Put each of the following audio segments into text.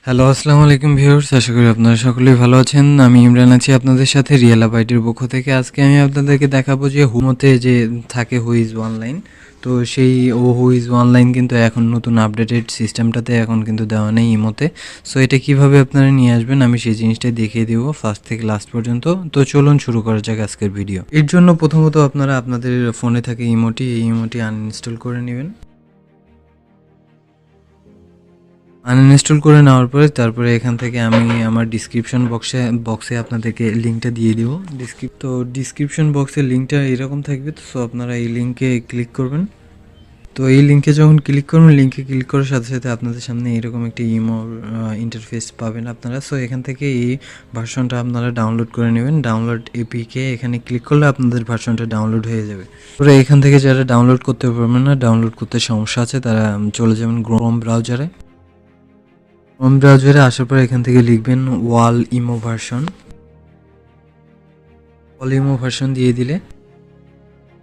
Hello, আসসালামু আলাইকুম viewers. আশা করি আপনারা সকলেই ভালো আছেন। আমি ইমরান আছি আপনাদের সাথে রিয়েল আপ আইডির পক্ষ থেকে। আজকে আমি আপনাদেরকে দেখাবো যে হুমোতে যে থাকে হু ইজ অনলাইন। তো সেই হু ইজ অনলাইন কিন্তু এখন নতুন আপডেটেড সিস্টেমটাতে এখন কিন্তু দেওয়া নেই ইমোতে। সো এটা কিভাবে আপনারা নিয়ে আসবেন আমি সেই জিনিসটাই দেখিয়ে দিব ফার্স্ট থেকে লাস্ট পর্যন্ত। তো চলুন শুরু করা যাক আজকের ভিডিও। এর জন্য প্রথমত আপনারা আপনাদের ফোনে থাকে ইমোটি, এই ইমোটি আনইনস্টল করে নেবেন। আনইনস্টল করে নেওয়ার পরে তারপরে এখান থেকে আমি আমার ডিসক্রিপশন বক্সে আপনাদেরকে লিঙ্কটা দিয়ে দিব। ডিসক্রিপশন বক্সের লিঙ্কটা এরকম থাকবে। তো সো আপনারা এই লিঙ্কে ক্লিক করবেন। তো এই লিঙ্কে যখন ক্লিক করবেন, লিঙ্কে ক্লিক করার সাথে সাথে আপনাদের সামনে এরকম একটি ইমো ইন্টারফেস পাবেন আপনারা। সো এখান থেকে এই ভার্সনটা আপনারা ডাউনলোড করে নেবেন। ডাউনলোড এপিকে এখানে ক্লিক করলে আপনাদের ভার্সনটা ডাউনলোড হয়ে যাবে। পরে এখান থেকে যারা ডাউনলোড করতে পারবেন না, ডাউনলোড করতে সমস্যা আছে, তারা চলে যাবেন ক্রোম ব্রাউজারে। ক্রোম ব্রাউজারে আসার পর এখান থেকে লিখবেন ওয়াল ইমো ভার্সন দিয়ে দিলে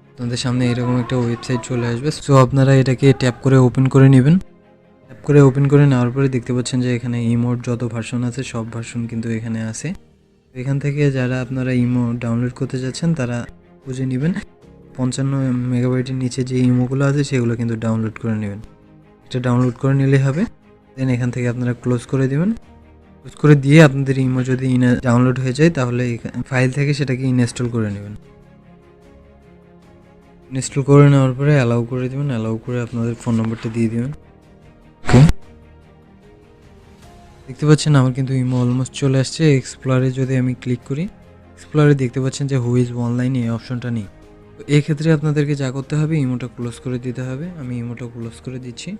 আপনাদের সামনে এরকম একটা ওয়েবসাইট চলে আসবে। সো আপনারা এটাকে ট্যাপ করে ওপেন করে নেবেন। ট্যাপ করে ওপেন করে নেওয়ার পরে দেখতে পাচ্ছেন যে এখানে ইমোর যত ভার্সন আছে সব ভার্সন কিন্তু এখানে আছে। এখান থেকে যারা আপনারা ইমো ডাউনলোড করতে যাচ্ছেন তারা বুঝে নেবেন 55 মেগাবাইটের নিচে যে ইমোগুলো আছে সেগুলো কিন্তু ডাউনলোড করে নেবেন। এটা ডাউনলোড করে নিলেই হবে। দেন এখান থেকে আপনারা ক্লোজ করে দেবেন। ক্লোজ করে দিয়ে আপনাদের ইমো যদি ডাউনলোড হয়ে যায় তাহলে ফাইল থেকে সেটাকে ইনস্টল করে নেবেন। ইনস্টল করে নেওয়ার পরে অ্যালাউ করে দেবেন। অ্যালাউ করে আপনাদের ফোন নম্বরটা দিয়ে দেবেন। ওকে, দেখতে পাচ্ছেন আমার কিন্তু ইমো অলমোস্ট চলে আসছে। এক্সপ্লোরে যদি আমি ক্লিক করি, এক্সপ্লোরে দেখতে পাচ্ছেন যে হু ইজ অনলাইন এই অপশনটা নেই। তো এই ক্ষেত্রে আপনাদেরকে যা করতে হবে ইমোটা ক্লোজ করে দিতে হবে। আমি ইমোটা ক্লোজ করে দিচ্ছি।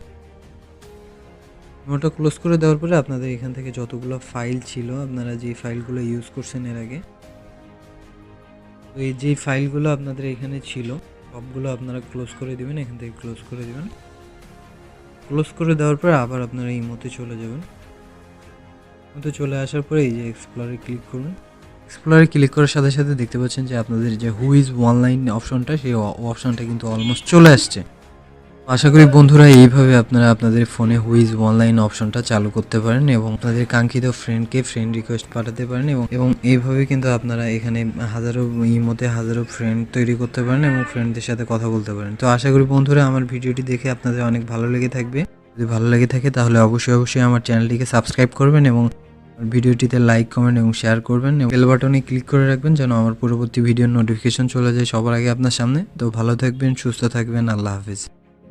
ইমোটা ক্লোজ করে দেওয়ার পরে আপনাদের এখান থেকে যতগুলো ফাইল ছিল, আপনারা যে ফাইলগুলো ইউজ করছেন এর আগে, তো এই যে ফাইলগুলো আপনাদের এখানে ছিল সবগুলো আপনারা ক্লোজ করে দিবেন। এখান থেকে ক্লোজ করে দিবেন। ক্লোজ করে দেওয়ার পর আবার আপনারা ইমোতে চলে যাবেন। ইমোতে চলে আসার পরে এই যে এক্সপ্লোরে ক্লিক করুন। এক্সপ্লোরে ক্লিক করার সাথে সাথে দেখতে পাচ্ছেন যে আপনাদের যে হু ইজ অনলাইন অপশনটা, সেই অপশনটা কিন্তু অলমোস্ট চলে আসছে। আশা করি বন্ধুরা এইভাবে আপনারা আপনাদের ফোনে হু ইজ অনলাইন অপশনটা চালু করতে পারেন এবং আপনাদের কাঙ্ক্ষিত ফ্রেন্ডকে ফ্রেন্ড রিকোয়েস্ট পাঠাতে পারেন এবং এইভাবে কিন্তু আপনারা এখানে হাজারো ফ্রেন্ড তৈরি করতে পারেন এবং ফ্রেন্ডদের সাথে কথা বলতে পারেন। তো আশা করি বন্ধুরা আমার ভিডিওটি দেখে আপনাদের অনেক ভালো লেগে থাকবে। যদি ভালো লেগে থাকে তাহলে অবশ্যই আমার চ্যানেলটিকে সাবস্ক্রাইব করবেন এবং ভিডিওটিতে লাইক, কমেন্ট এবং শেয়ার করবেন এবং বেল বাটনে ক্লিক করে রাখবেন যেন আমার পরবর্তী ভিডিওর নোটিফিকেশন চলে যায় সবার আগে আপনার সামনে। তো ভালো থাকবেন, সুস্থ থাকবেন, আল্লাহ হাফেজ।